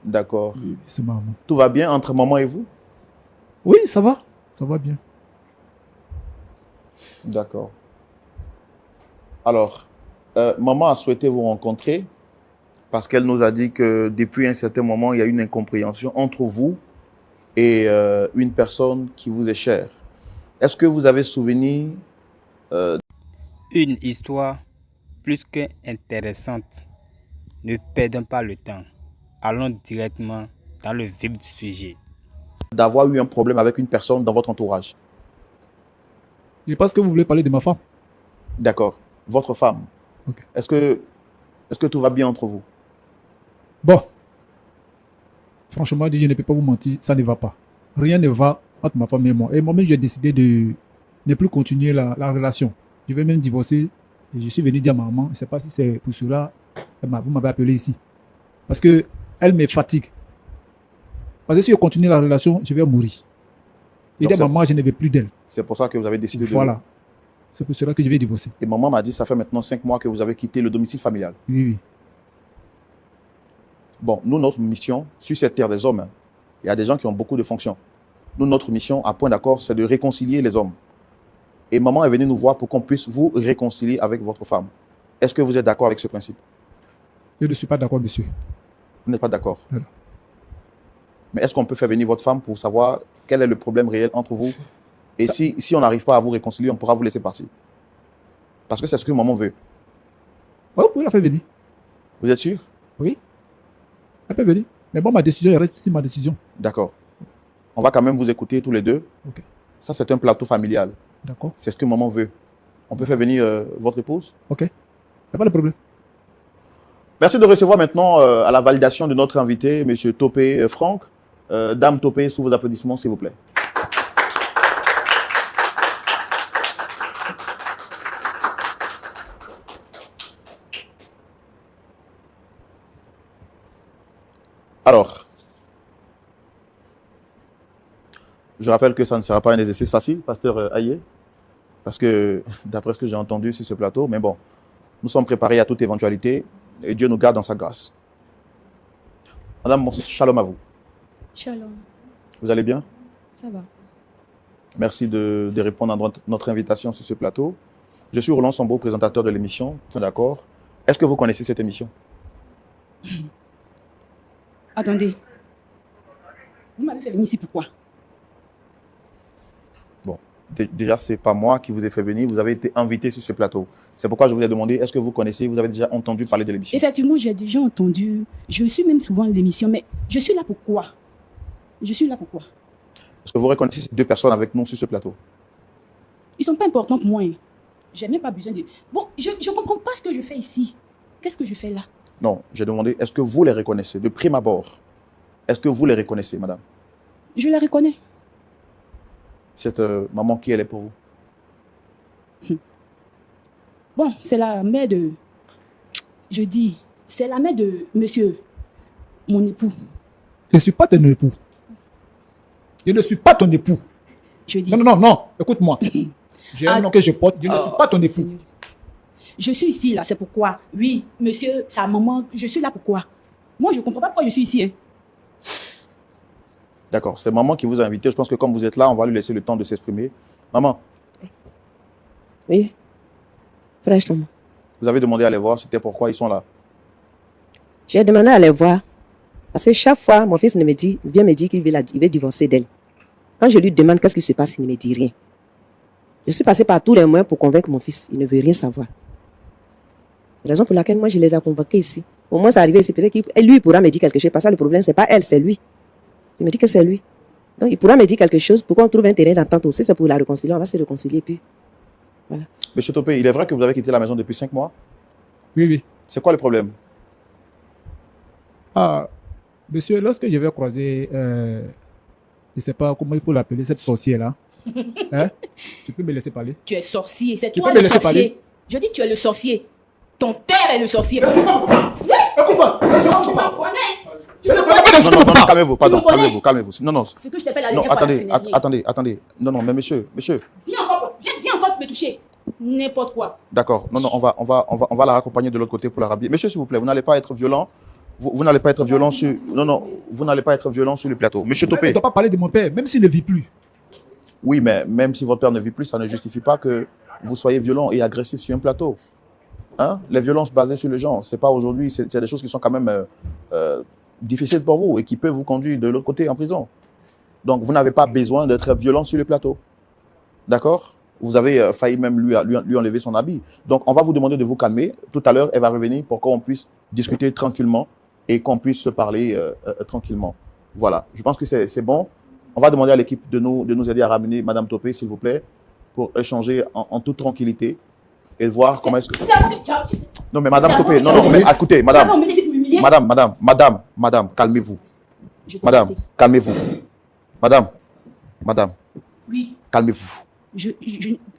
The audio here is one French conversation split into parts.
D'accord. Oui, c'est ma maman. Tout va bien entre maman et vous? Oui, ça va bien. D'accord. Alors, maman a souhaité vous rencontrer parce qu'elle nous a dit que depuis un certain moment, il y a une incompréhension entre vous et une personne qui vous est chère. Est-ce que vous avez souvenir? Une histoire plus qu'intéressante. Ne perdons pas le temps. Allons directement dans le vif du sujet. D'avoir eu un problème avec une personne dans votre entourage? Je pense que vous voulez parler de ma femme. D'accord. Votre femme. Ok. Est-ce que tout va bien entre vous? Bon, franchement, je ne peux pas vous mentir, ça ne va pas. Rien ne va entre ma femme et moi. Et moi-même, j'ai décidé de ne plus continuer la relation. Je vais même divorcer. Et je suis venu dire à ma maman, je ne sais pas si c'est pour cela, vous m'avez appelé ici. Parce qu'elle me fatigue. Parce que si je continue la relation, je vais mourir. Et dire à maman, je ne veux plus d'elle. C'est pour ça que vous avez décidé de... Voilà. C'est pour cela que je vais divorcer. Et maman m'a dit, ça fait maintenant 5 mois que vous avez quitté le domicile familial. Oui, oui. Bon, nous, notre mission, sur cette terre des hommes, il y a des gens qui ont beaucoup de fonctions. Nous, notre mission, à point d'accord, c'est de réconcilier les hommes. Et maman est venue nous voir pour qu'on puisse vous réconcilier avec votre femme. Est-ce que vous êtes d'accord avec ce principe? Je ne suis pas d'accord, monsieur. Vous n'êtes pas d'accord? Non. Mais est-ce qu'on peut faire venir votre femme pour savoir quel est le problème réel entre vous? Et si on n'arrive pas à vous réconcilier, on pourra vous laisser partir. Parce que c'est ce que maman veut. Oh, vous pouvez la faire venir. Vous êtes sûr? Oui. Elle peut venir. Mais bon, ma décision, elle reste ici, ma décision. D'accord. On va quand même vous écouter tous les deux. Ok. Ça, c'est un plateau familial. D'accord. C'est ce que maman veut. On peut faire venir votre épouse? Ok. Il n'y a pas de problème. Merci de recevoir maintenant à la validation de notre invité, M. Topé Franck. Dame Topé, sous vos applaudissements, s'il vous plaît. Alors, je rappelle que ça ne sera pas un exercice facile, pasteur Aye, parce que d'après ce que j'ai entendu sur ce plateau, mais bon, nous sommes préparés à toute éventualité et Dieu nous garde dans sa grâce. Madame, shalom à vous. Shalom. Vous allez bien? Ça va. Merci de répondre à notre invitation sur ce plateau. Je suis Roland Sambo, présentateur de l'émission. D'accord. Est-ce que vous connaissez cette émission? Attendez. Vous m'avez fait venir ici pourquoi? Bon, déjà, ce n'est pas moi qui vous ai fait venir. Vous avez été invité sur ce plateau. C'est pourquoi je vous ai demandé, est-ce que vous connaissez, vous avez déjà entendu parler de l'émission? Effectivement, j'ai déjà entendu. Je suis même souvent à l'émission, mais je suis là pourquoi? Je suis là pourquoi? Est-ce que vous reconnaissez ces deux personnes avec nous sur ce plateau? Ils ne sont pas importants pour moi. Hein. J'ai même pas besoin de... Bon, je ne comprends pas ce que je fais ici. Qu'est-ce que je fais là? Non, j'ai demandé, est-ce que vous les reconnaissez de prime abord? Est-ce que vous les reconnaissez, madame? Je la reconnais. Cette maman, qui elle est pour vous? Bon, c'est la mère de... Je dis, c'est la mère de monsieur, mon époux. Je ne suis pas ton époux. Je ne suis pas ton époux. Je dis... Non, écoute-moi. J'ai un nom que je porte, je ne suis pas ton époux. Seigneur. Je suis ici, là, c'est pourquoi. Oui, monsieur, sa maman, je suis là pourquoi. Moi, je ne comprends pas pourquoi je suis ici. Hein. D'accord, c'est maman qui vous a invité. Je pense que comme vous êtes là, on va lui laisser le temps de s'exprimer. Maman. Oui. Frère Thomas. Vous avez demandé à les voir, c'était pourquoi ils sont là? J'ai demandé à les voir. Parce que chaque fois, mon fils vient me dire qu'il veut divorcer d'elle. Quand je lui demande qu'est-ce qui se passe, il ne me dit rien. Je suis passée par tous les moyens pour convaincre mon fils. Il ne veut rien savoir. C'est la raison pour laquelle moi, je les ai convoqués ici. Au moins, c'est arrivé ici. Peut-être que lui pourra me dire quelque chose. Parce que le problème, ce n'est pas elle, c'est lui. Il me dit que c'est lui. Donc, il pourra me dire quelque chose pour qu'on trouve un terrain d'entente aussi. C'est pour la réconcilier. On va se réconcilier. Puis, voilà. Monsieur Topé, il est vrai que vous avez quitté la maison depuis 5 mois? Oui, oui. C'est quoi le problème? Ah, monsieur, lorsque je vais croiser, je ne sais pas comment il faut l'appeler, cette sorcière-là, hein? Tu peux me laisser parler? Tu es sorcier, c'est Tu toi peux me le laisser sorcier. parler? Je dis que tu es le sorcier. Ton père est le sorcier. Écoute-moi! Tu me connais? Tu me connais? Non, calmez-vous, pardon, Tu me connais? calmez-vous. Non, C'est que je t'ai fait la non, dernière fois. attendez. Non, mais monsieur. Viens encore me toucher. N'importe quoi. D'accord, non, on va la raccompagner de l'autre côté pour la rhabiller. Monsieur, s'il vous plaît, vous n'allez pas être violent. vous n'allez pas être violent sur... Non, non, vous n'allez pas être violent sur le plateau. Monsieur Je ne Topé. dois pas parler de mon père, même s'il ne vit plus. Oui, mais même si votre père ne vit plus, ça ne justifie pas que vous soyez violent et agressif sur un plateau. Hein? Les violences basées sur les gens, c'est pas aujourd'hui, c'est des choses qui sont quand même difficiles pour vous et qui peuvent vous conduire de l'autre côté en prison. Donc, vous n'avez pas besoin d'être violent sur le plateau. D'accord? Vous avez failli même lui enlever son habit. Donc, on va vous demander de vous calmer. Tout à l'heure, elle va revenir pour qu'on puisse discuter tranquillement et qu'on puisse se parler tranquillement. Voilà, je pense que c'est bon. On va demander à l'équipe de nous aider à ramener Madame Topé, s'il vous plaît, pour échanger en toute tranquillité et voir comment est-ce que... Non, mais Madame Topé, non, mais écoutez, Madame, calmez-vous. Madame, calmez-vous. Madame, Oui. calmez-vous.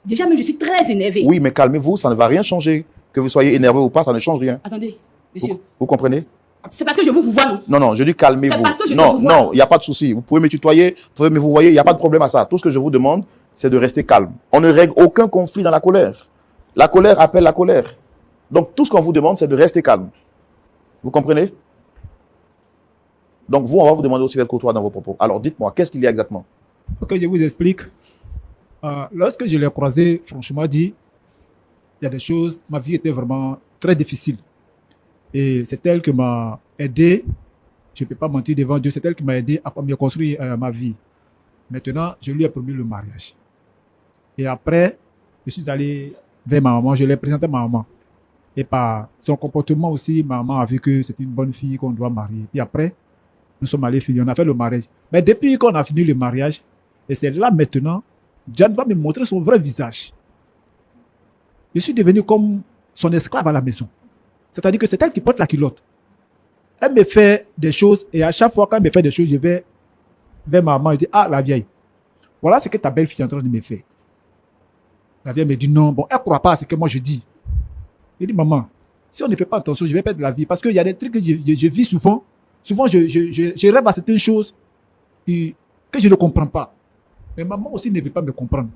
Déjà, mais je suis très énervée. Oui, mais calmez-vous, ça ne va rien changer. Que vous soyez énervé ou pas, ça ne change rien. Attendez, monsieur. Vous comprenez? C'est parce que je vous vois, non? Non, non, je dis calmez-vous. C'est parce que je Non, vous vois. non, il n'y a pas de souci. Vous pouvez me tutoyer, vous pouvez me vous voyez, il n'y a pas de problème à ça. Tout ce que je vous demande, c'est de rester calme. On ne règle aucun conflit dans la colère. La colère appelle la colère. Donc, tout ce qu'on vous demande, c'est de rester calme. Vous comprenez? Donc, vous, on va vous demander aussi d'être courtois dans vos propos. Alors, dites-moi, qu'est-ce qu'il y a exactement? Ok, je vous explique. Lorsque je l'ai croisé, franchement dit, il y a des choses, ma vie était vraiment très difficile. Et c'est elle qui m'a aidé, je ne peux pas mentir devant Dieu, c'est elle qui m'a aidé à mieux construire ma vie. Maintenant, je lui ai promis le mariage. Et après, je suis allé vers ma maman, je l'ai présenté à ma maman. Et par son comportement aussi, ma maman a vu que c'est une bonne fille qu'on doit marier. Puis après, nous sommes allés finir, on a fait le mariage. Mais depuis qu'on a fini le mariage, et c'est là maintenant, Diane va me montrer son vrai visage. Je suis devenu comme son esclave à la maison. C'est-à-dire que c'est elle qui porte la culotte. Elle me fait des choses et à chaque fois qu'elle me fait des choses, je vais vers ma maman et je dis, ah, la vieille, voilà ce que ta belle-fille est en train de me faire. La vieille me dit non, bon, elle ne croit pas à ce que moi je dis. Je dis, maman, si on ne fait pas attention, je vais perdre la vie. Parce qu'il y a des trucs que je vis souvent. Souvent, je rêve à certaines choses que je ne comprends pas. Mais maman aussi ne veut pas me comprendre.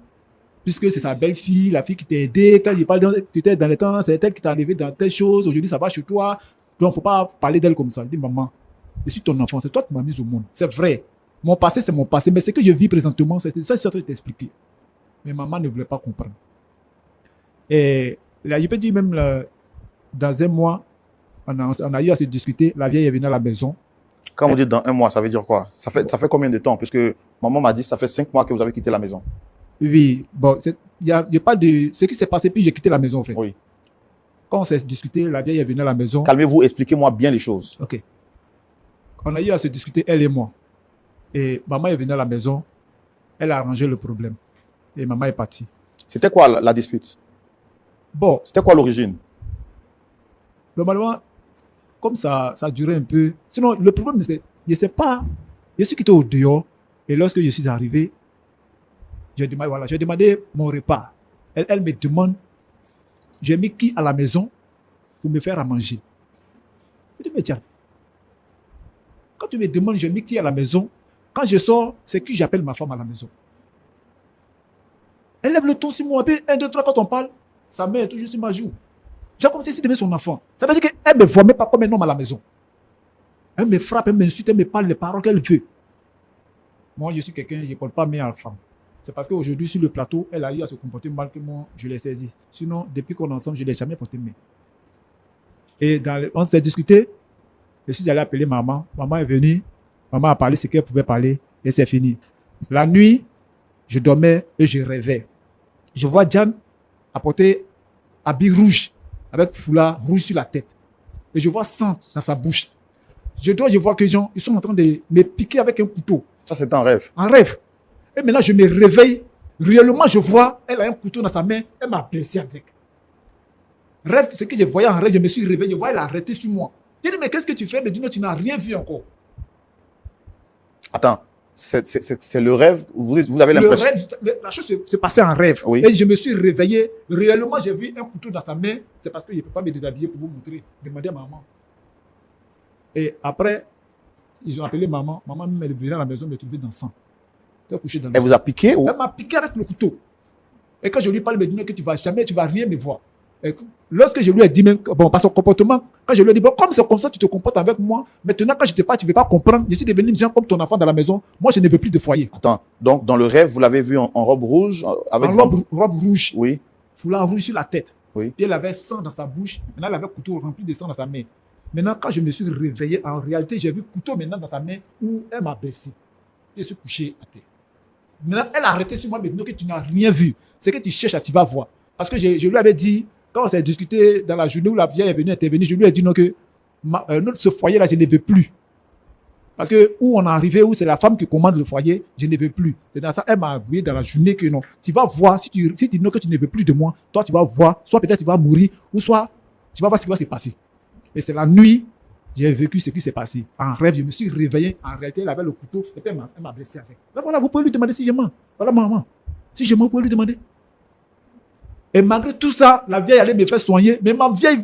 Puisque c'est sa belle-fille, la fille qui t'a aidé. Quand tu étais dans les temps, c'est elle qui t'a enlevé dans telle chose. Aujourd'hui, ça va chez toi. Donc, il ne faut pas parler d'elle comme ça. Je dis, maman, je suis ton enfant. C'est toi qui m'as mis au monde. C'est vrai. Mon passé, c'est mon passé. Mais ce que je vis présentement, c'est ça que je suis en train de t'expliquer. Mais maman ne voulait pas comprendre. Et là, je peux dire même, dans un mois, on a eu à se discuter. La vieille est venue à la maison. Quand vous dites dans un mois, ça veut dire quoi? Ça fait combien de temps? Puisque maman m'a dit que ça fait 5 mois que vous avez quitté la maison. Oui, bon, il y a pas de... Ce qui s'est passé, puis j'ai quitté la maison, en fait. Oui. Quand on s'est discuté, la vieille est venue à la maison. Calmez-vous, expliquez-moi bien les choses. Ok. On a eu à se discuter, elle et moi. Et maman est venue à la maison. Elle a arrangé le problème. Et maman est partie. C'était quoi la dispute? Bon, C'était quoi l'origine? normalement, comme ça a duré un peu. Sinon, le problème, c'est, je ne sais pas. Je suis quitté au dehors. Et lorsque je suis arrivé, j'ai demandé mon repas. Elle me demande, j'ai mis qui à la maison pour me faire à manger. Je dis, mais tiens, quand tu me demandes, j'ai mis qui à la maison, quand je sors, c'est qui j'appelle ma femme à la maison. Elle lève le ton sur moi, puis 1, 2, 3, quand on parle, sa mère est toujours sur ma joue. J'ai comme si c'était son enfant. Ça veut dire qu'elle ne me voit même pas comme un homme à la maison. Elle me frappe, elle m'insulte, elle me parle les paroles qu'elle veut. Moi, je suis quelqu'un, je ne parle pas mes enfants. C'est parce qu'aujourd'hui, sur le plateau, elle a eu à se comporter mal que moi, je l'ai saisi. Sinon, depuis qu'on est ensemble, je ne l'ai jamais porté main. Et on s'est discuté. Je suis allé appeler maman. Maman est venue. Maman a parlé ce qu'elle pouvait parler. Et c'est fini. La nuit, je dormais et je rêvais. Je vois Diane apporter habit rouge, avec foulard rouge sur la tête. Et je vois sang dans sa bouche. Je vois que les gens, ils sont en train de me piquer avec un couteau. Ça, c'est un rêve. Un rêve. Et maintenant, je me réveille. Réellement, je vois, elle a un couteau dans sa main. Elle m'a blessé avec. Rêve, ce que je voyais en rêve, je me suis réveillé. Je vois, elle a arrêté sur moi. J'ai dit, mais qu'est-ce que tu fais? Elle me dit, non, tu n'as rien vu encore. Attends, c'est le rêve. Vous avez l'impression. La chose s'est passée en rêve. Oui. Et je me suis réveillé. Réellement, j'ai vu un couteau dans sa main. C'est parce que je ne peux pas me déshabiller pour vous montrer. Demandez à maman. Et après, ils ont appelé maman. Maman est venue à la maison me trouver dans le sang. Couché dans le Elle sang. vous a piqué ou... Elle m'a piqué avec le couteau. Et quand je lui parle, elle me dit que tu ne vas rien me voir. Et lorsque je lui ai dit, même, bon, par son comportement, quand je lui ai dit, bon, comme c'est comme ça, tu te comportes avec moi, maintenant, quand je te parle, tu ne veux pas comprendre, je suis devenu genre comme ton enfant dans la maison, moi, je ne veux plus de foyer. Attends, donc dans le rêve, vous l'avez vu en robe rouge avec En robe rouge, Oui, foulard rouge sur la tête. oui. Puis elle avait sang dans sa bouche, maintenant, elle avait un couteau rempli de sang dans sa main. Maintenant, quand je me suis réveillé, en réalité, j'ai vu le couteau maintenant dans sa main où elle m'a blessé. Je suis couché à terre. Maintenant, elle a arrêté sur moi, mais dit que tu n'as rien vu. C'est que tu cherches à tu vas voir. Parce que je lui avais dit, quand on s'est discuté dans la journée où la vieille est venue intervenir, je lui ai dit non que ce foyer-là, je ne veux plus. Parce que où on est arrivé, où c'est la femme qui commande le foyer, je ne veux plus. C'est dans ça, elle m'a avoué dans la journée que non. Tu vas voir, si tu dis non que tu ne veux plus de moi, toi tu vas voir, soit peut-être tu vas mourir, ou soit tu vas voir ce qui va se passer. Et c'est la nuit, j'ai vécu ce qui s'est passé. En rêve, je me suis réveillé. En réalité, elle avait le couteau et puis elle m'a blessé avec. Mais voilà, vous pouvez lui demander si je mens. Voilà, maman. Si je mens, vous pouvez lui demander. Et malgré tout ça, la vieille allait me faire soigner. Mais ma vieille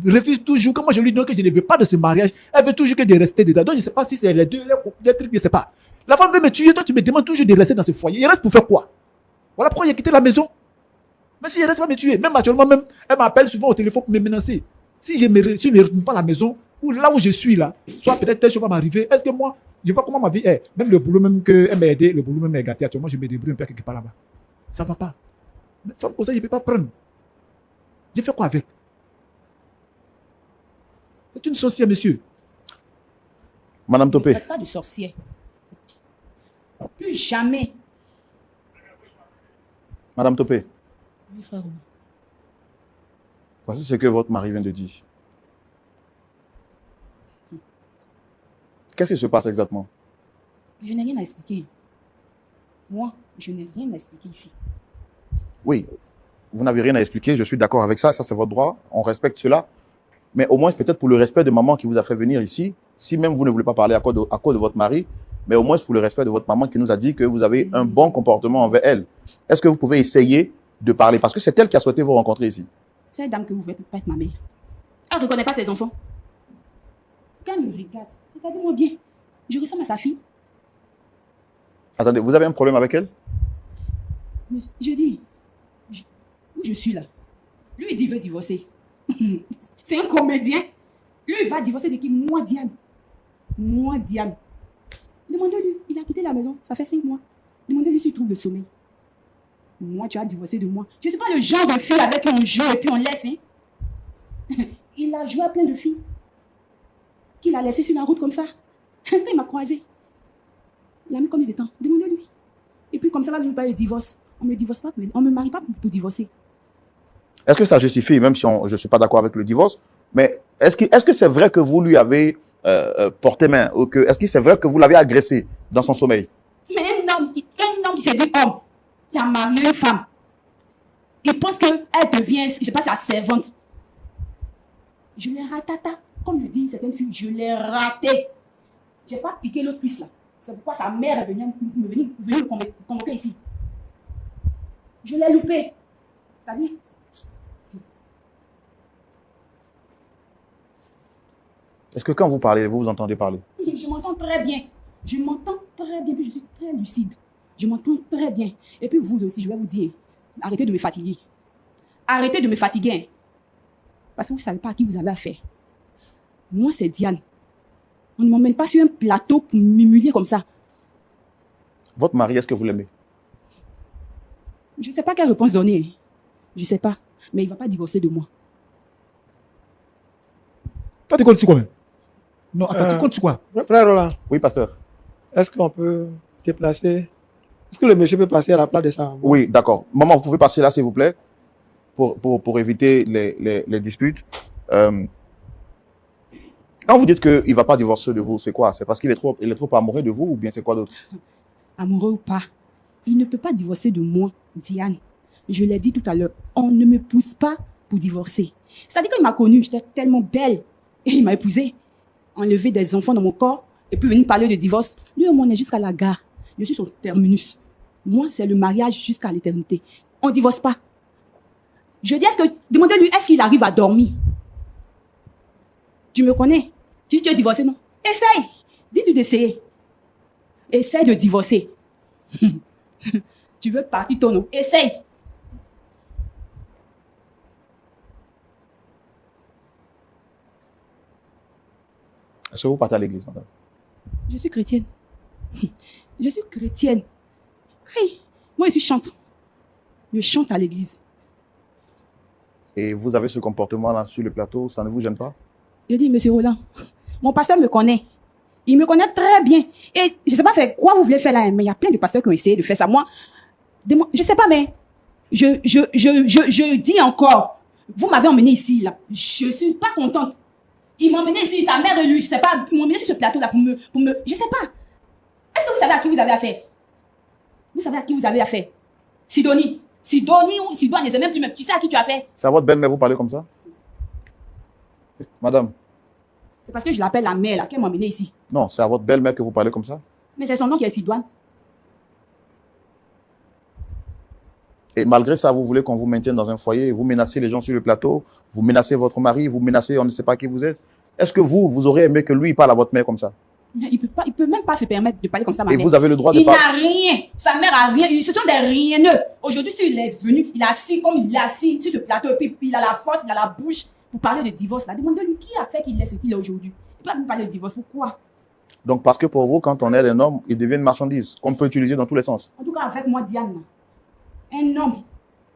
refuse toujours. Quand moi je lui dis que je ne veux pas de ce mariage, elle veut toujours que de rester dedans. Donc je ne sais pas si c'est les deux, les trucs, je ne sais pas. La femme veut me tuer, toi tu me demandes toujours de rester dans ce foyer. Il reste pour faire quoi? Voilà pourquoi il a quitté la maison. Mais si il reste pas me tuer, même actuellement, même, elle m'appelle souvent au téléphone pour me menacer. Si je ne me retrouve pas à la maison, ou là où je suis là, soit peut-être telle chose va m'arriver, est-ce que moi, je vois comment ma vie est. Même le boulot même qu'elle m'a aidé, le boulot même est gâté. Actuellement, je me débrouille un peu quelque part là-bas. Ça ne va pas. Mais femme comme ça, je ne peux pas prendre. J'ai fait quoi avec? C'est une sorcière, monsieur. Madame Ne Topé, traite pas de sorcière. Plus jamais. Madame Topé, Oui, frère. voici ce que votre mari vient de dire. Qu'est-ce qui se passe exactement? Je n'ai rien à expliquer. Moi, je n'ai rien à expliquer ici. Oui, vous n'avez rien à expliquer, je suis d'accord avec ça, ça c'est votre droit, on respecte cela. Mais au moins, peut-être pour le respect de maman qui vous a fait venir ici, si même vous ne voulez pas parler à cause de votre mari, mais au moins pour le respect de votre maman qui nous a dit que vous avez un bon comportement envers elle. Est-ce que vous pouvez essayer de parler? Parce que c'est elle qui a souhaité vous rencontrer ici. Cette dame que vous voulez peut pas être ma mère. Elle ne reconnaît pas ses enfants. Quand elle me regarde, regardez-moi bien. Je ressemble à sa fille. Attendez, vous avez un problème avec elle? Mais je dis, où je suis là. Lui, il dit qu'il veut divorcer. C'est un comédien. Lui, il va divorcer de qui? Moi, Diane. Moi, Diane. Demandez-lui, il a quitté la maison, ça fait 5 mois. Demandez-lui s'il trouve le sommeil. Moi, tu as divorcé de moi. Je ne suis pas le genre de fille avec qui on joue et puis on laisse. Hein. Il a joué à plein de filles. Qu'il a laissé sur la route comme ça. Quand il m'a croisé, il a mis combien de temps? Demandez-lui. Et puis comme ça, va venir parler de divorce. On ne me divorce pas, on ne me marie pas pour divorcer. Est-ce que ça justifie, même si je ne suis pas d'accord avec le divorce, mais est-ce que c'est vrai que vous lui avez porté main, ou est-ce que c'est vrai que vous l'avez agressé dans son sommeil? Mais un homme qui s'est dit homme, qui a marié une femme, il pense qu'elle devient, je ne sais pas, sa servante. Je l'ai ratata, comme le disent certaines filles, je l'ai raté. Je n'ai pas piqué l'autre cuisse là. C'est pourquoi sa mère est venue me convoquer ici. Je l'ai loupé. C'est-à-dire, Est-ce que quand vous parlez, vous entendez parler? je m'entends très bien. Je m'entends très bien, puis je suis très lucide. Je m'entends très bien. Et puis vous aussi, je vais vous dire, arrêtez de me fatiguer. Arrêtez de me fatiguer. Hein. Parce que vous ne savez pas à qui vous avez affaire. Moi, c'est Diane. On ne m'emmène pas sur un plateau pour m'humilier comme ça. Votre mari, est-ce que vous l'aimez? Je ne sais pas quelle réponse donner. Je ne sais pas. Mais il ne va pas divorcer de moi. Toi, tu comptes sur quoi même? Non, attends, tu comptes sur quoi? Frère Roland, Oui, pasteur. est-ce qu'on peut déplacer? Est-ce que le monsieur peut passer à la place de ça? Oui, d'accord. Maman, vous pouvez passer là, s'il vous plaît, pour éviter les disputes. Quand vous dites qu'il ne va pas divorcer de vous, c'est quoi? C'est parce qu'il est trop amoureux de vous ou bien c'est quoi d'autre? Amoureux ou pas, il ne peut pas divorcer de moi, Diane. Je l'ai dit tout à l'heure, on ne me pousse pas pour divorcer. C'est-à-dire qu'il m'a connue, j'étais tellement belle. Et il m'a épousée, enlevé des enfants dans mon corps, et puis venir parler de divorce. Lui, on est jusqu'à la gare. Je suis son terminus. Moi, c'est le mariage jusqu'à l'éternité. On ne divorce pas. Je dis, demandez-lui, est-ce qu'il arrive à dormir? Tu me connais? Tu es divorcé, non? Essaye. Dis-lui d'essayer. Essaye de divorcer. Tu veux partir, ton nom? Essaye. Est-ce que vous partez à l'église, madame? Je suis chrétienne. Je suis chrétienne. Hey, moi, je suis chante. Je chante à l'église. Et vous avez ce comportement-là sur le plateau, ça ne vous gêne pas? Je dis, monsieur Roland, mon pasteur me connaît. Il me connaît très bien. Et je ne sais pas c'est quoi vous voulez faire là, mais il y a plein de pasteurs qui ont essayé de faire ça. Moi, je ne sais pas, mais je dis encore, vous m'avez emmené ici, là. Je ne suis pas contente. Ils m'ont emmené ici, sa mère et lui, je ne sais pas, ils m'ont emmené sur ce plateau-là pour me... Je ne sais pas. Est-ce que vous savez à qui vous avez affaire? Vous savez à qui vous avez affaire? Sidonie ou Sidoine, je ne sais même plus, mais tu sais à qui tu as affaire? C'est à votre belle-mère vous parlez comme ça? Madame? C'est parce que je l'appelle la mère, là, qu'elle m'a emmené ici. Non, c'est à votre belle-mère que vous parlez comme ça? Mais c'est son nom qui est Sidoine. Et malgré ça, vous voulez qu'on vous maintienne dans un foyer, vous menacez les gens sur le plateau, vous menacez votre mari, vous menacez on ne sait pas qui vous êtes. Est-ce que vous aurez aimé que lui parle à votre mère comme ça? Il peut même pas se permettre de parler comme ça à ma Et mère. vous avez le droit de Il parler. n'a rien. Sa mère a rien. Ce sont des rieneux. Aujourd'hui, s'il est venu, il est assis comme il est assis sur ce plateau, et puis il a la force, il a la bouche pour parler de divorce. Demandez-lui qui a fait qu'il est ce qu'il est aujourd'hui. Il doit nous parler de divorce. Pourquoi? Donc parce que pour vous, quand on aide un homme, il devient une marchandise qu'on peut utiliser dans tous les sens. En tout cas, avec moi, Diane, un homme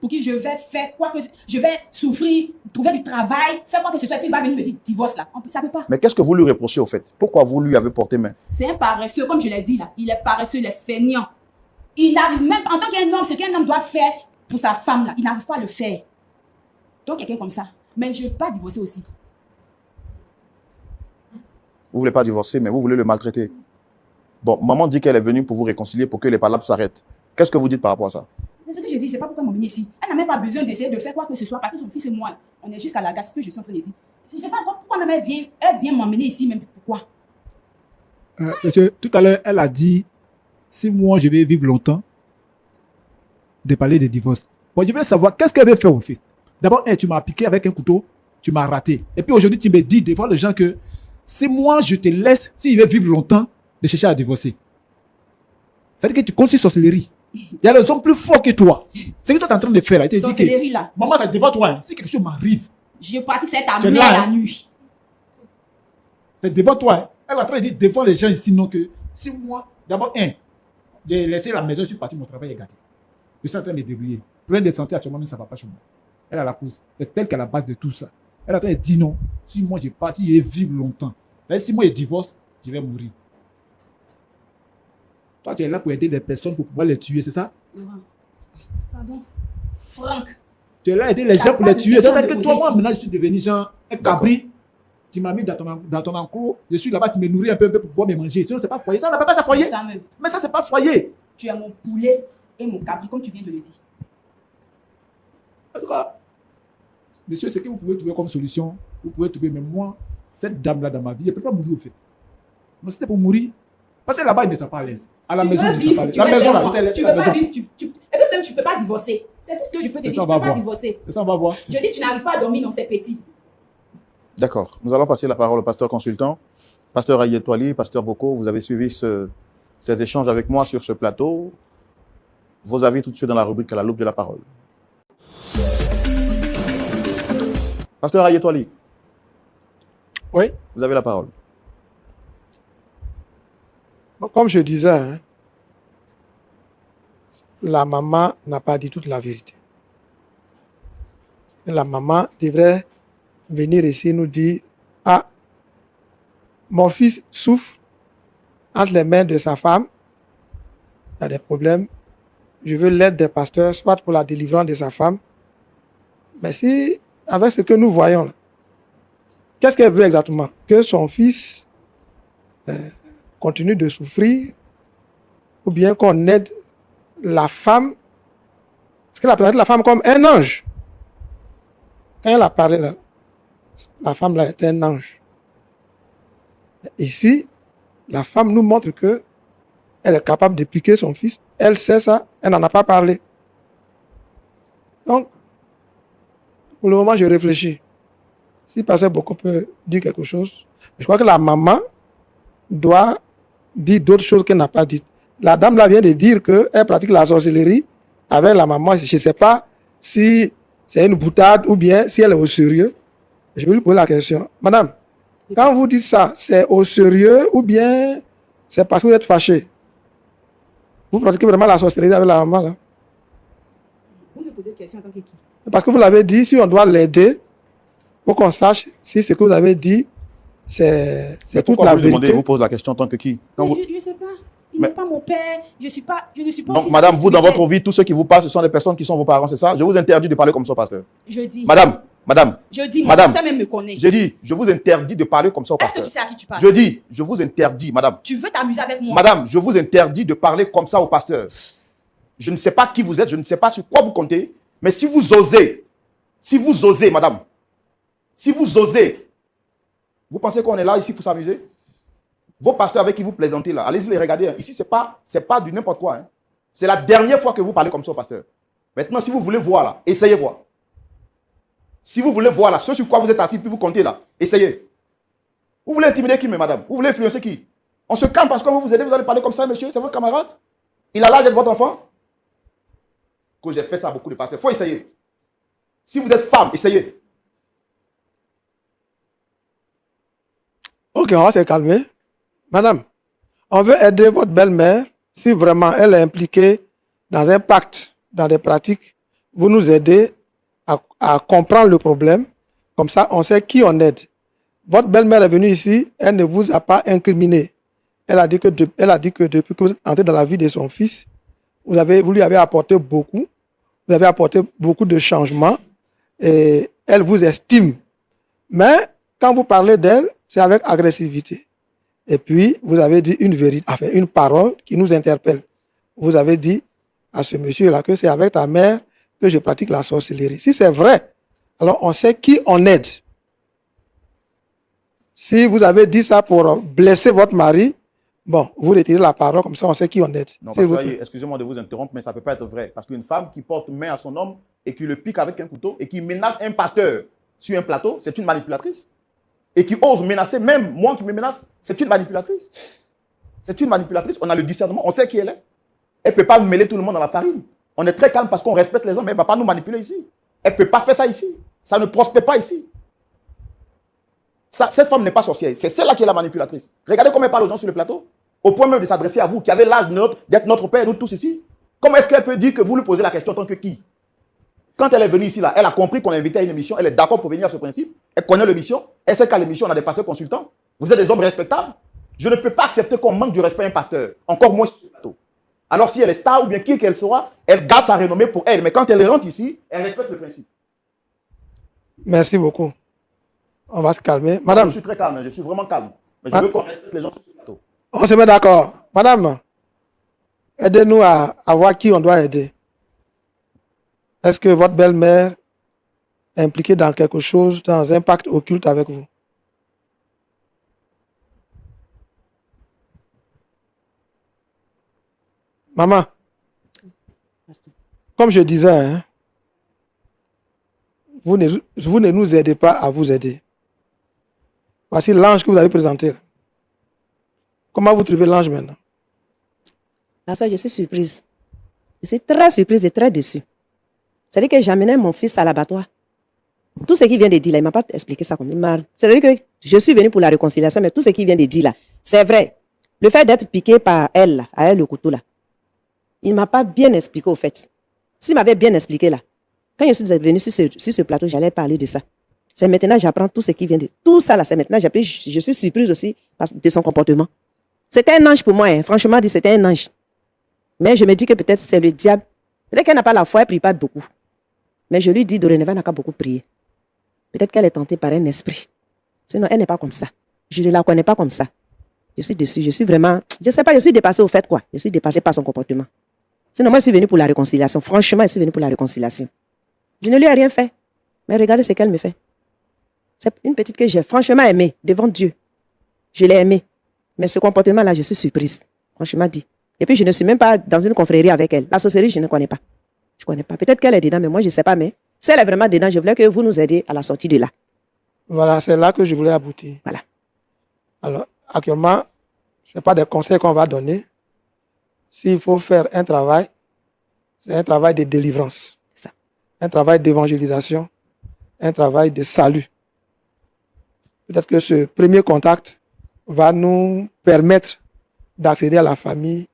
pour qui je vais faire quoi que je vais souffrir, trouver du travail, faire quoi que ce soit, et puis il va venir me dire divorce là. Ça peut pas. Mais qu'est-ce que vous lui reprochez au fait? Pourquoi vous lui avez porté main? C'est un paresseux, comme je l'ai dit là. Il est paresseux, il est feignant. Il n'arrive même pas, en tant qu'un homme, ce qu'un homme doit faire pour sa femme là, il n'arrive pas à le faire. Donc quelqu'un comme ça. Mais je ne veux pas divorcer aussi. Vous voulez pas divorcer, mais vous voulez le maltraiter. Bon, maman dit qu'elle est venue pour vous réconcilier, pour que les palabres s'arrêtent. Qu'est-ce que vous dites par rapport à ça? C'est ce que je dis, je ne sais pas pourquoi elle m'a venu ici. Elle n'a même pas besoin d'essayer de faire quoi que ce soit, parce que son fils et moi, on est jusqu'à la gare, c'est ce que je suis en train de dire. Je ne sais pas pourquoi même elle vient m'emmener ici, même pourquoi. Monsieur, tout à l'heure, elle a dit, si moi je vais vivre longtemps, de parler de divorce. Bon, je veux savoir, qu'est-ce qu'elle veut faire au fait? D'abord, tu m'as piqué avec un couteau, tu m'as raté. Et puis aujourd'hui, tu me dis devant les gens que si moi je te laisse, si je vais vivre longtemps, de chercher à divorcer. Ça veut dire que tu comptes sur sorcellerie. Il y a des hommes plus forts que toi. C'est ce que toi tu es en train de faire là. Sorcellerie là. Maman, c'est devant toi. Hein. Si quelque chose m'arrive. Je pratique cette Tu es amène là, la hein. nuit. C'est devant toi. Hein. Elle est en train de dire devant les gens ici, non, que si moi, d'abord, j'ai laissé la maison, je suis parti, mon travail est gâté. Je suis en train de me débrouiller. Problème de santé actuellement, mais ça ne va pas chez moi. Elle a la cause. C'est elle qui est à la base de tout ça. Elle est en train de dire non. Si moi je pars, si je vais vivre longtemps, c'est-à-dire si moi je divorce, je vais mourir. Toi, tu es là pour aider les personnes pour pouvoir les tuer, c'est ça? Pardon. Franck. Tu es là pour aider les gens pour les tuer. C'est-à-dire que toi, moi, maintenant, je suis devenu genre un cabri. Tu m'as mis dans ton enclos. Je suis là-bas, tu me nourris un peu pour pouvoir me manger. Sinon, c'est pas foyer. Ça, on n'appelle pas ça foyer. Ça même. Mais ça, c'est pas foyer. Tu as mon poulet et mon cabri, comme tu viens de le dire. En tout cas, monsieur, ce que vous pouvez trouver comme solution, vous pouvez trouver, mais moi, cette dame-là dans ma vie, je préfère mourir au fait. Mais c'était pour mourir. Parce que là-bas, il ne sera pas à l'aise. À la maison, il ne sera pas à l'aise. La maison, là, tu peux pas vivre. Et puis même, tu ne peux pas divorcer. C'est tout ce que je peux te dire. Tu ne peux pas divorcer. C'est ça, on va voir. Je dis, tu n'arrives pas à dormir dans ces petits. D'accord. Nous allons passer la parole au pasteur consultant. Pasteur Ayetwali, pasteur Boko, vous avez suivi ces échanges avec moi sur ce plateau. Vos avis tout de suite dans la rubrique à la loupe de la parole. Pasteur Ayetwali. Oui. Vous avez la parole. Bon, comme je disais, hein, la maman n'a pas dit toute la vérité. La maman devrait venir ici nous dire, ah, mon fils souffre entre les mains de sa femme, il y a des problèmes, je veux l'aide des pasteurs, soit pour la délivrance de sa femme. Mais si, avec ce que nous voyons là, qu'est-ce qu'elle veut exactement? Que son fils continue de souffrir, ou bien qu'on aide la femme, parce qu'elle a présenté la femme comme un ange. Quand elle a parlé là, la femme là était un ange. Ici, la femme nous montre que elle est capable de piquer son fils. Elle sait ça, elle n'en a pas parlé. Donc, pour le moment, je réfléchis. Si pasteur Boko peut dire quelque chose, je crois que la maman doit dire d'autres choses qu'elle n'a pas dites. La dame là vient de dire qu'elle pratique la sorcellerie avec la maman. Je ne sais pas si c'est une boutade ou bien si elle est au sérieux. Je vais lui poser la question. Madame, Quand vous dites ça, c'est au sérieux ou bien c'est parce que vous êtes fâché? Vous pratiquez vraiment la sorcellerie avec la maman, là? Vous me posez une question en tant que qui? Parce que vous l'avez dit, si on doit l'aider, il faut qu'on sache si ce que vous avez dit, c'est toute Pourquoi la vous demandez, vérité. vous posez la question en tant que qui? Quand vous- Je ne sais pas. Il Mais- n'est pas mon père. Je ne suis pas Donc, aussi madame, sa vous, dans spirituelle. votre vie, tous ceux qui vous parlent, ce sont les personnes qui sont vos parents, c'est ça? Je vous interdis de parler comme ça au pasteur. Je dis. Madame, Je dis, mon Madame. pasteur même me connaît. j'ai dit, je vous interdis de parler comme ça au Est-ce que pasteur. tu sais à qui tu parles? Je dis, je vous interdis, madame. Tu veux t'amuser avec moi? Madame, je vous interdis de parler comme ça au pasteur. Je ne sais pas qui vous êtes, je ne sais pas sur quoi vous comptez, mais si vous osez, madame, si vous osez, vous pensez qu'on est là ici pour s'amuser? Vos pasteurs avec qui vous plaisantez là, allez-y les regarder. Hein. Ici, c'est pas du n'importe quoi. Hein. C'est la dernière fois que vous parlez comme ça au pasteur. Maintenant, si vous voulez voir là, essayez voir. Si vous voulez voir là, ce sur quoi vous êtes assis, puis vous comptez là, essayez. Vous voulez intimider qui, mais madame? Vous voulez influencer qui? On se calme parce qu'on veut vous aider, vous allez parler comme ça, monsieur, c'est votre camarade? Il a l'âge d'être votre enfant? Que j'ai fait ça à beaucoup de pasteurs. Il faut essayer. Si vous êtes femme, essayez. Ok, on va se calmer. Madame, on veut aider votre belle-mère si vraiment elle est impliquée dans un pacte, dans des pratiques. Vous nous aidez à comprendre le problème. Comme ça, on sait qui on aide. Votre belle-mère est venue ici, elle ne vous a pas incriminé. Elle a dit que depuis que vous êtes entré dans la vie de son fils, vous lui avez apporté beaucoup. Vous avez apporté beaucoup de changements et elle vous estime. Mais quand vous parlez d'elle, c'est avec agressivité. Et puis, vous avez dit une vérité, enfin, une parole qui nous interpelle. Vous avez dit à ce monsieur-là que c'est avec ta mère que je pratique la sorcellerie. Si c'est vrai, alors on sait qui on aide. Si vous avez dit ça pour blesser votre mari, bon, vous retirez la parole, comme ça on sait qui on aide. Non, S'il vous parce que, plaît. excusez-moi de vous interrompre, mais ça ne peut pas être vrai. Parce qu'une femme qui porte main à son homme et qui le pique avec un couteau et qui menace un pasteur sur un plateau, c'est une manipulatrice. Et qui ose menacer, même moi qui me menace, c'est une manipulatrice. C'est une manipulatrice, on a le discernement, on sait qui elle est. Elle ne peut pas mêler tout le monde dans la farine. On est très calme parce qu'on respecte les hommes, mais elle ne va pas nous manipuler ici. Elle ne peut pas faire ça ici. Ça ne prospère pas ici. Cette femme n'est pas sorcière. C'est celle-là qui est la manipulatrice. Regardez comment elle parle aux gens sur le plateau. Au point même de s'adresser à vous, qui avez l'âge d'être notre père, nous tous ici. Comment est-ce qu'elle peut dire que vous lui posez la question en tant que qui? Quand elle est venue ici, là, elle a compris qu'on l'invitait à une émission. Elle est d'accord pour venir à ce principe. Elle connaît l'émission. Elle sait qu'à l'émission, on a des pasteurs consultants. Vous êtes des hommes respectables. Je ne peux pas accepter qu'on manque du respect à un pasteur. Encore moins sur ce plateau. Alors si elle est star ou bien qui qu'elle sera, elle garde sa renommée pour elle. Mais quand elle rentre ici, elle respecte le principe. Merci beaucoup. On va se calmer. Madame, Je suis très calme, je suis vraiment calme. Mais je veux qu'on respecte les gens sur ce plateau. on se met d'accord. Madame, aidez-nous à voir qui on doit aider. Est-ce que votre belle-mère est impliquée dans quelque chose, dans un pacte occulte avec vous? Maman, comme je disais, hein, vous ne nous aidez pas à vous aider. Voici l'ange que vous avez présenté. Comment vous trouvez l'ange maintenant? Ah, ça, je suis surprise. Je suis très surprise et très déçue. C'est-à-dire que j'amenais mon fils à l'abattoir. Tout ce qu'il vient de dire là, il ne m'a pas expliqué ça comme il m'a. C'est-à-dire que je suis venue pour la réconciliation, mais tout ce qu'il vient de dire là, c'est vrai. Le fait d'être piqué par elle, là, à elle le couteau là, il ne m'a pas bien expliqué au fait. S'il m'avait bien expliqué là, quand je suis venue sur ce plateau, j'allais parler de ça. C'est maintenant que j'apprends tout ce qu'il vient de dire. Tout ça là, c'est maintenant que je suis surprise aussi de son comportement. C'était un ange pour moi, hein. Franchement dit, c'était un ange. Mais je me dis que peut-être c'est le diable. Peut-être qu'elle n'a pas la foi, elle ne prie pas beaucoup. Mais je lui dis, dorénavant, elle n'a pas beaucoup prié. Peut-être qu'elle est tentée par un esprit. Sinon, elle n'est pas comme ça. Je ne la connais pas comme ça. Je suis dessus, je suis vraiment... Je ne sais pas, je suis dépassée au fait quoi. Je suis dépassée par son comportement. Sinon, moi, je suis venue pour la réconciliation. Franchement, je suis venue pour la réconciliation. Je ne lui ai rien fait. Mais regardez ce qu'elle me fait. C'est une petite que j'ai franchement aimée devant Dieu. Je l'ai aimée. Mais ce comportement-là, je suis surprise. Franchement dit. Et puis, je ne suis même pas dans une confrérie avec elle. La sorcellerie, je ne connais pas. Je ne connais pas. Peut-être qu'elle est dedans, mais moi, je ne sais pas. Mais si elle est vraiment dedans, je voulais que vous nous aidiez à la sortie de là. Voilà, c'est là que je voulais aboutir. Voilà. Alors, actuellement, ce n'est pas des conseils qu'on va donner. S'il faut faire un travail, c'est un travail de délivrance. C'est ça. Un travail d'évangélisation. Un travail de salut. peut-être que ce premier contact va nous permettre d'accéder à la famille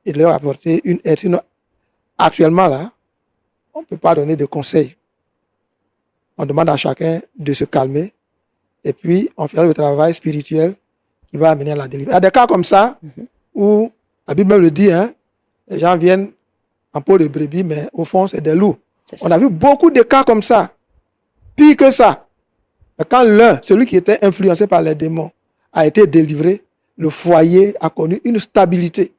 et de leur apporter une aide. Sinon, actuellement, là, on ne peut pas donner de conseils. On demande à chacun de se calmer et puis on fera le travail spirituel qui va amener à la délivrance. Il y a des cas comme ça où la Bible même le dit, hein, les gens viennent en peau de brebis, mais au fond, c'est des loups. On a vu beaucoup de cas comme ça. Pire que ça. Mais quand l'un, celui qui était influencé par les démons, a été délivré, le foyer a connu une stabilité.